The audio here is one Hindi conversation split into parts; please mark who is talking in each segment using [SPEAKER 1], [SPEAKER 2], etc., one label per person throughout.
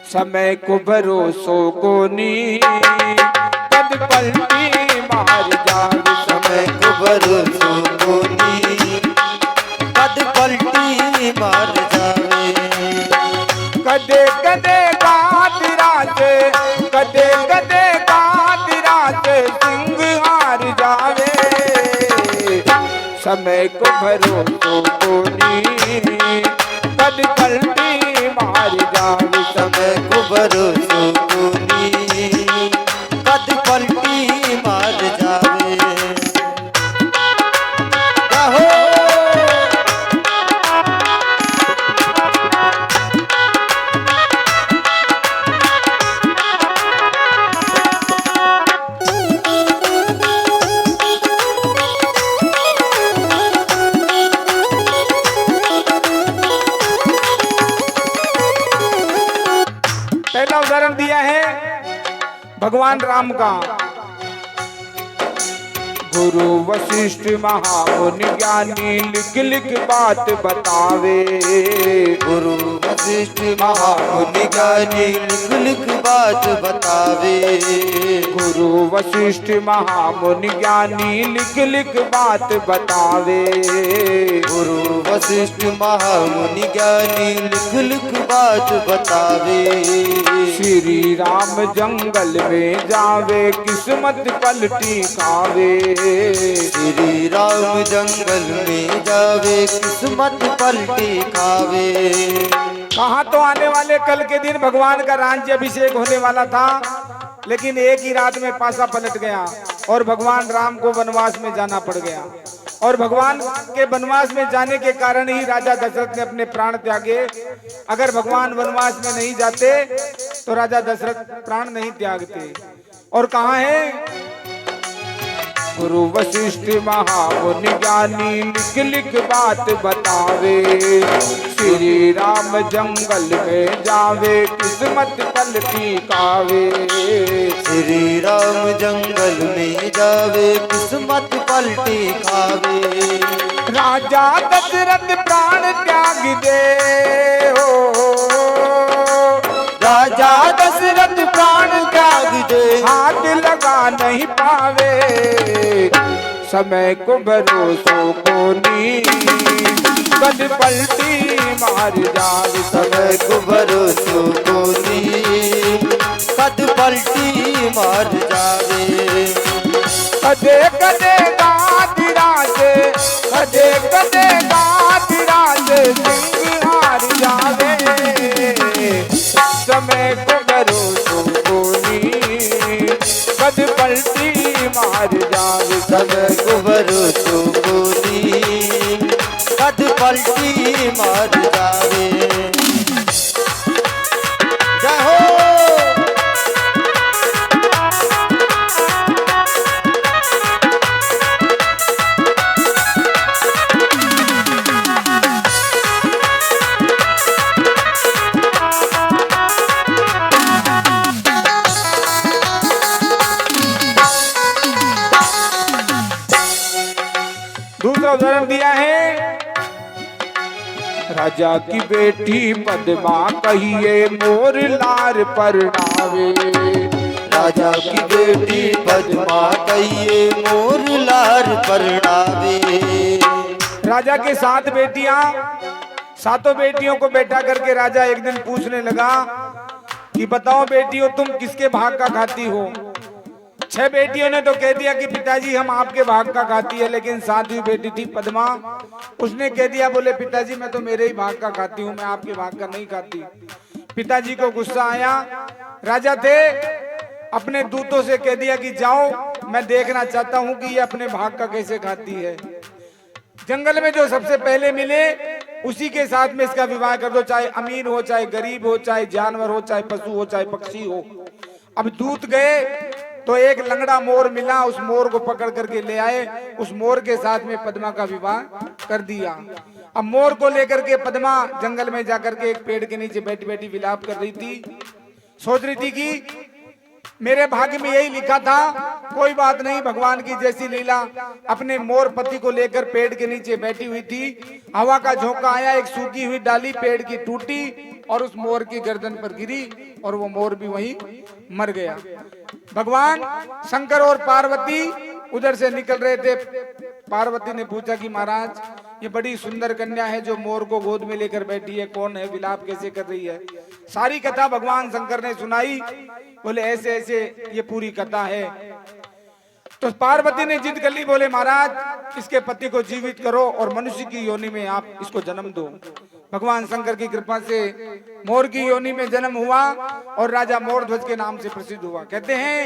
[SPEAKER 1] समय को भरोसो को नी कद पलटी मार जावे।
[SPEAKER 2] समय को भरोसो को नी कद पलटी मार जावे।
[SPEAKER 1] कदे कदे गात राजे, कदे कदे गात राजे सिंह हार जावे। समय को भरोसो को नी कद पलटी मार जावे।
[SPEAKER 2] समय को भरोसो को नी कद पलटी मार जावे। हो
[SPEAKER 1] पहला उदाहरण दिया है भगवान राम का। गुरु वशिष्ठ महामुनि ज्ञानी लिख लिख बात बतावे।
[SPEAKER 2] गुरु वशिष्ठ महामुनि ज्ञानी लिख लिख बात बतावे।
[SPEAKER 1] गुरु वशिष्ठ महामुनि ज्ञानी लिख लिख बात बतावे।
[SPEAKER 2] गुरु वशिष्ठ महामुनि ज्ञानी लिख लिख बात बतावे।
[SPEAKER 1] श्री राम जंगल में जावे किस्मत पलटी खावे।
[SPEAKER 2] श्री राम जंगल में जावे किस्मत पलटी खावे।
[SPEAKER 1] कहाँ तो आने वाले कल के दिन भगवान का राज्य अभिषेक होने वाला था, लेकिन एक ही रात में पासा पलट गया और भगवान राम को वनवास में जाना पड़ गया। और भगवान के वनवास में जाने के कारण ही राजा दशरथ ने अपने प्राण त्यागे। अगर भगवान वनवास में नहीं जाते तो राजा दशरथ प्राण नहीं त्यागते। और कहाँ है गुरु वशिष्ठ महामुनि ज्ञानी लिख लिख बात बतावे। श्री राम जंगल में जावे किस्मत पलटी खावे।
[SPEAKER 2] श्री राम जंगल में जावे किस्मत पलटी खावे।
[SPEAKER 1] राजा दशरथ प्राण त्याग दे हो।
[SPEAKER 2] राजा दशरथ प्राण त्याग दे।
[SPEAKER 1] हाथ लगा नहीं पावे। समय को भरोसो को नी कद पलटी मार जावे।
[SPEAKER 2] समय को भरोसो को नी कद पलटी मार जावे।
[SPEAKER 1] कदे कदे गात राजे, कदे कदे गात राजे सिंह हार जावे। समय को भरोसो को नी कद पलटी मार जावे।
[SPEAKER 2] समय को भरोसो को नी कद पलटी मार जावे। जय हो।
[SPEAKER 1] दूसरा उदाहरण दिया है राजा की बेटी पद्मा कहिए मोर लार परनावे।
[SPEAKER 2] राजा की बेटी पद्मा कहिए मोर लार परनावे।
[SPEAKER 1] राजा के 7 बेटियां, सातों बेटियों को बैठा करके राजा एक दिन पूछने लगा कि बताओ बेटियों तुम किसके भाग का खाती हो। 6 बेटियों ने तो कह दिया कि पिताजी हम आपके भाग का खाती है, लेकिन 7वीं बेटी थी पद्मा, उसने कह दिया बोले पिताजी मैं तो मेरे ही भाग का खाती हूँ, मैं आपके भाग का नहीं खाती। पिताजी को गुस्सा आया। राजा थे, अपने दूतों से कह दिया कि जाओ मैं देखना चाहता हूँ कि ये अपने भाग का कैसे खाती है। जंगल में जो सबसे पहले मिले उसी के साथ में इसका विवाह कर दो, चाहे अमीर हो चाहे गरीब हो, चाहे जानवर हो चाहे पशु हो चाहे पक्षी हो। अब दूत गए तो एक लंगड़ा मोर मिला, उस मोर को पकड़ करके ले आए, उस मोर के साथ में पद्मा का विवाह कर दिया। अब मोर को लेकर के पद्मा जंगल में जाकर के एक पेड़ के नीचे बैठी बैठी विलाप कर रही थी। सोच रही थी कि मेरे भाग्य में यही लिखा था। कोई बात नहीं, भगवान की जैसी लीला। अपने मोर पति को लेकर पेड़ के नीचे बैठी हुई थी। हवा का झोंका आया, एक सूखी हुई डाली पेड़ की टूटी और उस मोर की गर्दन पर गिरी और वो मोर भी वहीं मर गया। भगवान शंकर और पार्वती उधर से निकल रहे थे। पार्वती ने पूछा कि महाराज, ये बड़ी सुंदर कन्या है जो मोर को गोद में लेकर बैठी है, कौन है, विलाप कैसे कर रही है? सारी कथा भगवान शंकर ने सुनाई। बोले ऐसे ऐसे ये पूरी कथा है। तो पार्वती ने जिद कर ली, बोले महाराज इसके पति को जीवित करो और मनुष्य की योनि में आप इसको जन्म दो। भगवान शंकर की कृपा से मोर की योनि में जन्म हुआ और राजा मोरध्वज के नाम से प्रसिद्ध हुआ। कहते हैं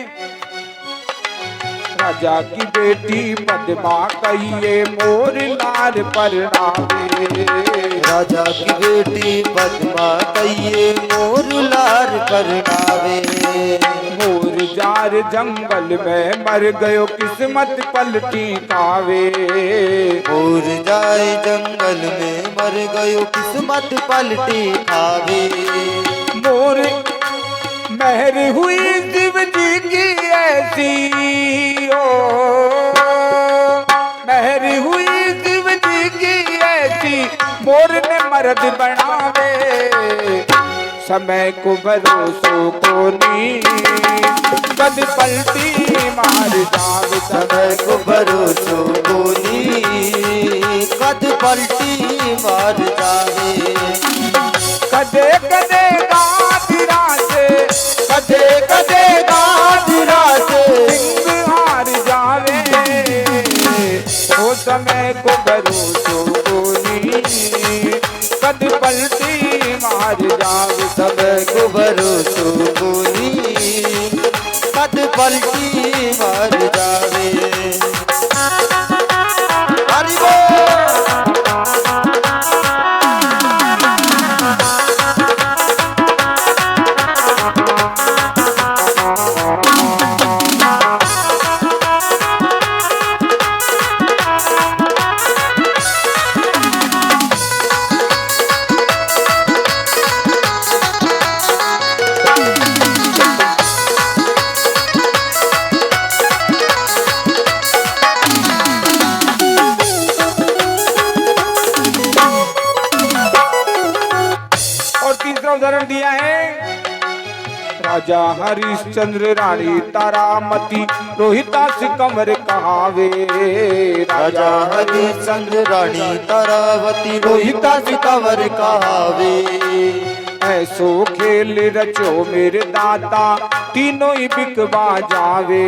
[SPEAKER 1] राजा की बेटी पद्मा कहिए मोर लार परनावे।
[SPEAKER 2] राजा की बेटी पद्मा कहिए मोर लार परनावे।
[SPEAKER 1] मोर जार जंगल में मर गयो किस्मत पलटी खावे।
[SPEAKER 2] मोर जाए जंगल में मर गयो किस्मत पलटी खावे।
[SPEAKER 1] मोर मेहर हुई शिव जी की ऐसी, ओ मेहर हुई शिव जी की ऐसी, मोर ने मर्द बनावे। समय को भरोसो को नी कद पलटी मार जावे।
[SPEAKER 2] समय को भरोसो बोली कद पलटी मार जावे।
[SPEAKER 1] कदे कदे गादिरा से,
[SPEAKER 2] कदे कदे गादिरा से
[SPEAKER 1] सिंह हार जावे। ओ समय को भरोसो कोनी कद पलटी मार जावे।
[SPEAKER 2] समय को भरोसो बोली कद पलटी मार जावे। हरि बोल।
[SPEAKER 1] उदाहरण दिया है राजा हरिश्चंद्र रानी तारामती रोहिता से कंवर कहावे।
[SPEAKER 2] राजा हरिश्चंद्र रानी तारावती रोहिता से कंवर कहावे।
[SPEAKER 1] ऐसो खेल रचो मेरे दाता तीनों ही बिकवा जावे।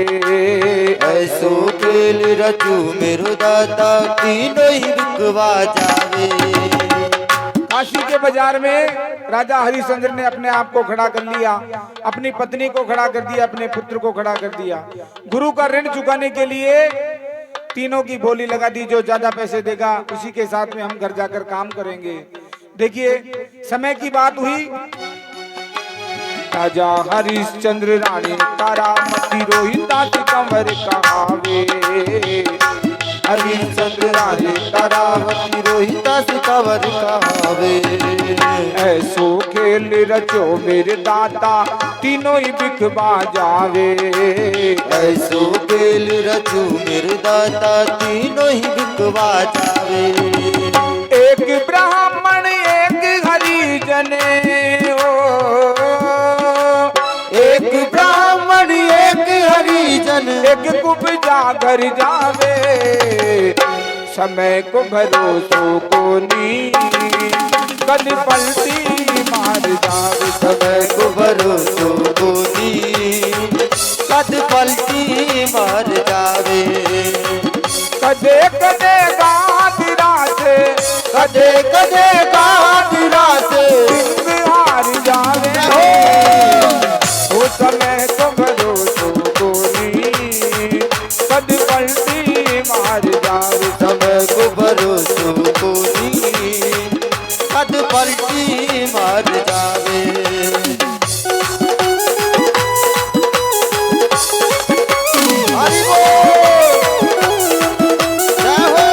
[SPEAKER 2] ऐसो खेल रचो मेरो दाता तीनों ही बिकवा जावे।
[SPEAKER 1] काशी के बाजार में राजा हरिश्चंद्र ने अपने आप को खड़ा कर लिया, अपनी पत्नी को खड़ा कर दिया, अपने पुत्र को खड़ा कर दिया। गुरु का ऋण चुकाने के लिए तीनों की बोली लगा दी, जो ज्यादा पैसे देगा उसी के साथ में हम घर जाकर काम करेंगे। देखिए समय की बात हुई, राजा हरिश्चंद्र रानी तारामती रोहिता से कंवर कहावे।
[SPEAKER 2] हरिश्चंद्र रानी तारावती रोहिता से कंवर कहावे।
[SPEAKER 1] ऐसो खेल रचो मेरे दाता तीनों ही बिकवा जावे।
[SPEAKER 2] ऐसो खेल रचो मेरे दाता तीनों ही बिकवा जावे।
[SPEAKER 1] एक ब्राह्मण एक हरिजन,
[SPEAKER 2] एक ब्राह्मण एक हरिजन,
[SPEAKER 1] एक कुब्जा घर जावे। समय को भरोसो को नी कद पलटी मार जावे।
[SPEAKER 2] समय को भरोसो बोली कद पलटी मार जावे।
[SPEAKER 1] कदे कदे गादिरा से,
[SPEAKER 2] कदे कदे गादिरा से
[SPEAKER 1] सिंह हार जावे। वो समय को भरोसो को नी कद पलटी मार जावे।
[SPEAKER 2] समय को भरोसो बोली कद पलटी मार जावे। हरि बोल। जय हो।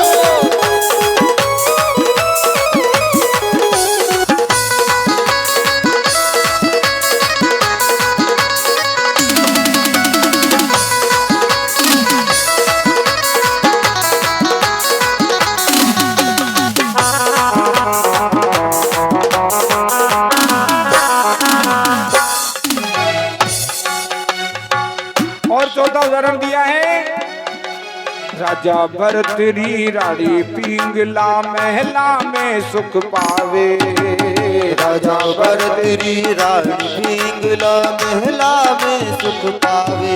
[SPEAKER 1] चौथा उदाहरण दिया है, राजा भरतरी रानी पिंगला महला में सुख पावे।
[SPEAKER 2] राजा भरतरी रानी पिंगला महला में सुख पावे।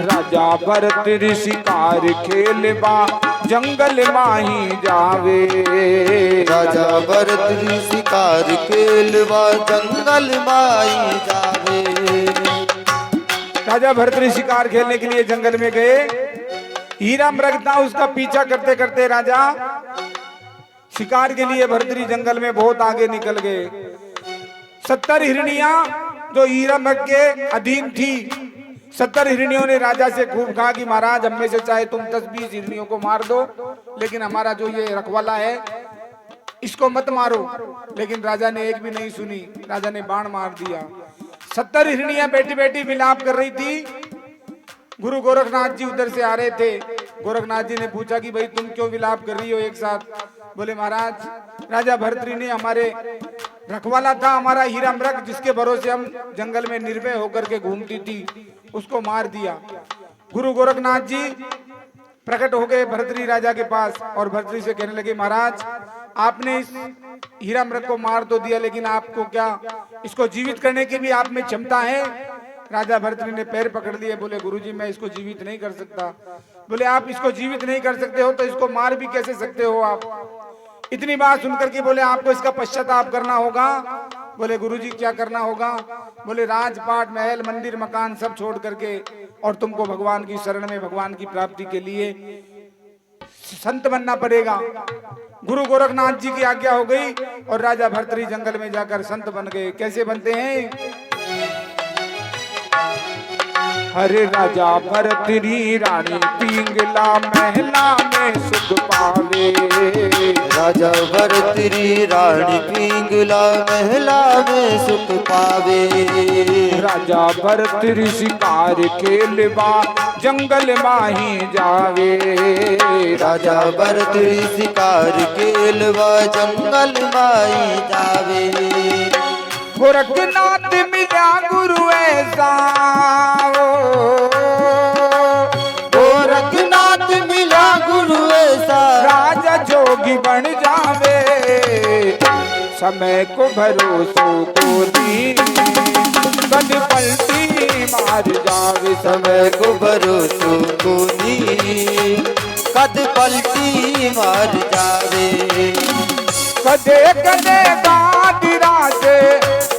[SPEAKER 1] राजा भरतरी शिकार खेलबा जंगल माही जावे।
[SPEAKER 2] राजा भरतरी शिकार खेलबा जंगल माही जावे।
[SPEAKER 1] राजा भरतरी शिकार खेलने के लिए जंगल में गए। हीरा मृग था, उसका पीछा करते करते राजा शिकार के लिए भरतरी जंगल में बहुत आगे निकल गए। 70 हिरनियां जो हीरा मृग के अधीन थी, 70 हिरनियों ने राजा से खूब कहा कि महाराज हम में से चाहे तुम 10-20 हिरनियों को मार दो, लेकिन हमारा जो ये रखवाला है इसको मत मारो। लेकिन राजा ने एक भी नहीं सुनी, राजा ने बाण मार दिया। 70 हिरनियां बैठी बैठी विलाप कर रही थी। गुरु गोरखनाथ जी उधर से आ रहे थे। गोरखनाथ जी ने पूछा कि भाई तुम क्यों विलाप कर रही हो एक साथ? बोले महाराज राजा भरतरी ने हमारे रखवाला था, हमारा हीरा मृग जिसके भरोसे हम जंगल में निर्भय होकर के घूमती थी, उसको मार दिया। गुरु गोरखनाथ जी प्रकट हो गए भरतरी राजा के पास और भरतरी से कहने लगे, महाराज आपने इस हीरा मृग को मार तो दिया, लेकिन आपको क्या इसको जीवित करने की भी आप में क्षमता है? राजा भरतरी ने पैर पकड़ लिए, बोले गुरुजी मैं इसको जीवित नहीं कर सकता। बोले आप इसको जीवित नहीं कर सकते हो तो इसको मार भी कैसे सकते हो आप? इतनी बात सुनकर के बोले आपको इसका पश्चाताप करना होगा। बोले गुरुजी क्या करना होगा? बोले राजपाट महल मंदिर मकान सब छोड़ करके और तुमको भगवान की शरण में भगवान की प्राप्ति के लिए संत बनना पड़ेगा। गुरु गोरखनाथ जी की आज्ञा हो गई और राजा भरतरी जंगल में जाकर संत बन गए। कैसे बनते हैं? हरे राजा भरतरी रानी पिंगला महला में सुख पावे।
[SPEAKER 2] राजा भरतरी रानी पिंगला महला में सुख पावे।
[SPEAKER 1] राजा भरतरी शिकार खेलबा जंगल माही जावे।
[SPEAKER 2] राजा भरतरी शिकार खेलबा जंगल माही जावे।
[SPEAKER 1] गोरखनाथ मिला गुरु ऐसा,
[SPEAKER 2] गोरखनाथ मिला गुरु ऐसा,
[SPEAKER 1] राजा जोगी बन जावे। समय को भरोसो को दी कद पलटी मार जावे।
[SPEAKER 2] समय को भरोसो को दी कद पलटी मार जावे।
[SPEAKER 1] कदे कदे गादिरा से,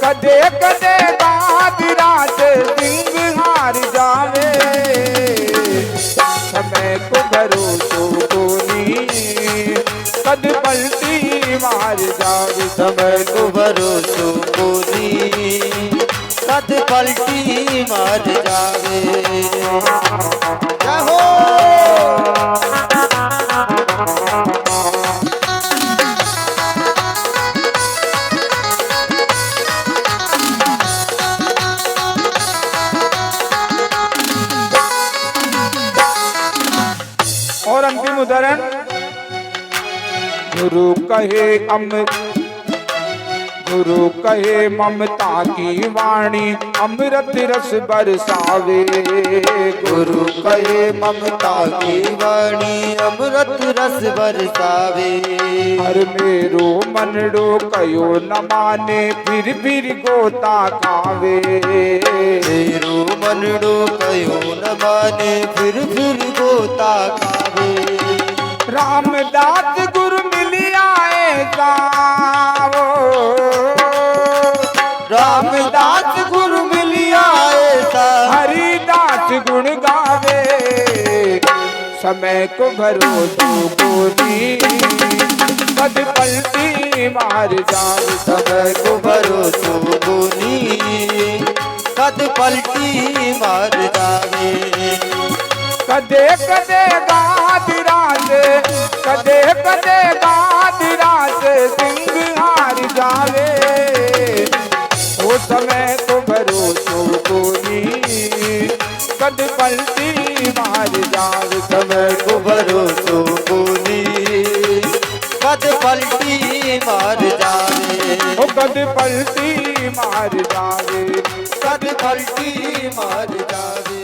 [SPEAKER 1] कदे कदे गादिरा से सिंह हार जावे। समय को भरोसो को नी कद पलटी मार जावे।
[SPEAKER 2] समय को भरोसो को नी कद पलटी मार जावे। जय हो।
[SPEAKER 1] और अंतिम उदाहरण, गुरु कहे ममता की वाणी अमृत रस बरसावे।
[SPEAKER 2] गुरु कहे ममता की वाणी अमृत रस बरसावे।
[SPEAKER 1] हर मेरो मनडो कयो न माने फिर गोता खावे।
[SPEAKER 2] मेरो मनडो कयो न माने फिर गोता खावे।
[SPEAKER 1] रामदास गुरु मिली आए जाओ।
[SPEAKER 2] रामदास गुरु मिली आए सा,
[SPEAKER 1] हरिदास गुण गावे। समय को भरोसो को दी कद पलटी मार जावे।
[SPEAKER 2] समय को भरोसो को नी कद पलटी मार जावे।
[SPEAKER 1] कदे कदे गादिरा से, कदे कदे गादिरा से सिंह हार जावे। वो समय को भरोसो को नी कद पलटी मार जावे।
[SPEAKER 2] समय को भरोसो को नी कद पलटी मार जावे।
[SPEAKER 1] वो कद पलटी मार जावे।
[SPEAKER 2] कद पलटी मार जावे।